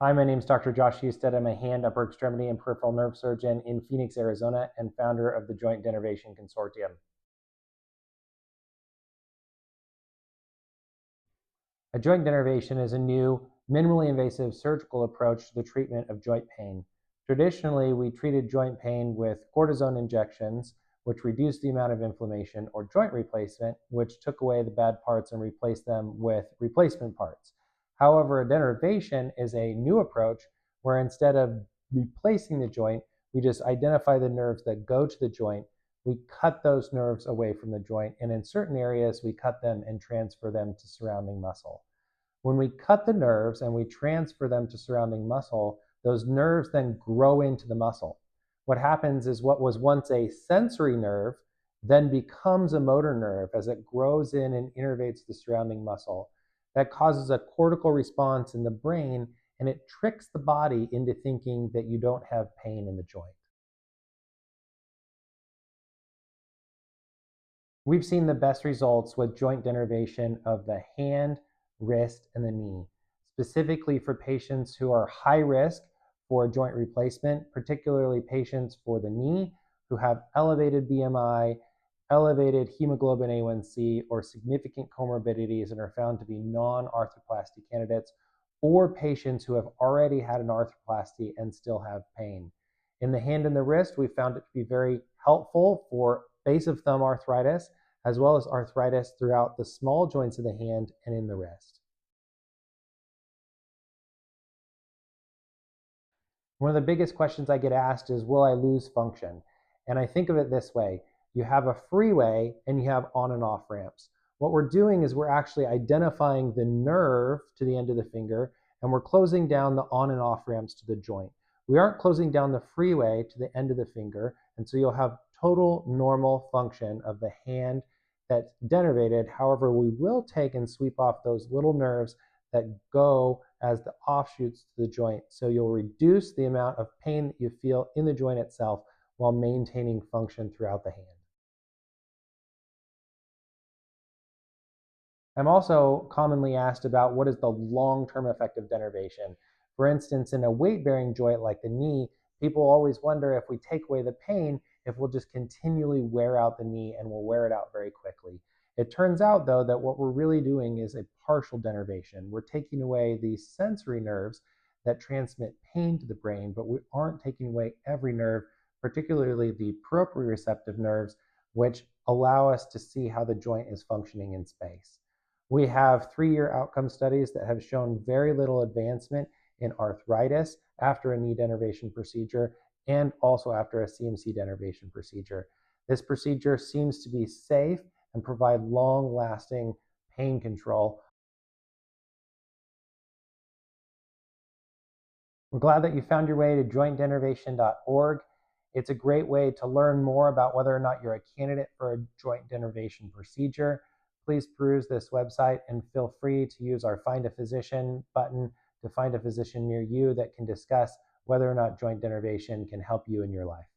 Hi, my name is Dr. Josh Husted. I'm a hand, upper extremity, and peripheral nerve surgeon in Phoenix, Arizona, and founder of the Joint Denervation Consortium. A joint denervation is a new, minimally invasive surgical approach to the treatment of joint pain. Traditionally, we treated joint pain with cortisone injections, which reduced the amount of inflammation, or joint replacement, which took away the bad parts and replaced them with replacement parts. However, a denervation is a new approach where instead of replacing the joint, we just identify the nerves that go to the joint. We cut those nerves away from the joint, and in certain areas, we cut them and transfer them to surrounding muscle. When we cut the nerves and we transfer them to surrounding muscle, those nerves then grow into the muscle. What happens is what was once a sensory nerve then becomes a motor nerve as it grows in and innervates the surrounding muscle. That causes a cortical response in the brain, and it tricks the body into thinking that you don't have pain in the joint. We've seen the best results with joint denervation of the hand, wrist, and the knee, specifically for patients who are high risk for joint replacement, particularly patients for the knee who have elevated BMI, elevated hemoglobin A1C, or significant comorbidities and are found to be non-arthroplasty candidates, or patients who have already had an arthroplasty and still have pain. In the hand and the wrist, we found it to be very helpful for base of thumb arthritis, as well as arthritis throughout the small joints of the hand and in the wrist. One of the biggest questions I get asked is, will I lose function? And I think of it this way. You have a freeway and you have on and off ramps. What we're doing is we're actually identifying the nerve to the end of the finger, and we're closing down the on and off ramps to the joint. We aren't closing down the freeway to the end of the finger, and so you'll have total normal function of the hand that's denervated. However, we will take and sweep off those little nerves that go as the offshoots to the joint. So you'll reduce the amount of pain that you feel in the joint itself while maintaining function throughout the hand. I'm also commonly asked about what is the long-term effect of denervation. For instance, in a weight-bearing joint like the knee, people always wonder if we take away the pain, if we'll just continually wear out the knee and we'll wear it out very quickly. It turns out, though, that what we're really doing is a partial denervation. We're taking away the sensory nerves that transmit pain to the brain, but we aren't taking away every nerve, particularly the proprioceptive nerves, which allow us to see how the joint is functioning in space. We have 3-year outcome studies that have shown very little advancement in arthritis after a knee denervation procedure and also after a CMC denervation procedure. This procedure seems to be safe and provide long-lasting pain control. We're glad that you found your way to jointdenervation.org. It's a great way to learn more about whether or not you're a candidate for a joint denervation procedure. Please peruse this website and feel free to use our Find a Physician button to find a physician near you that can discuss whether or not joint denervation can help you in your life.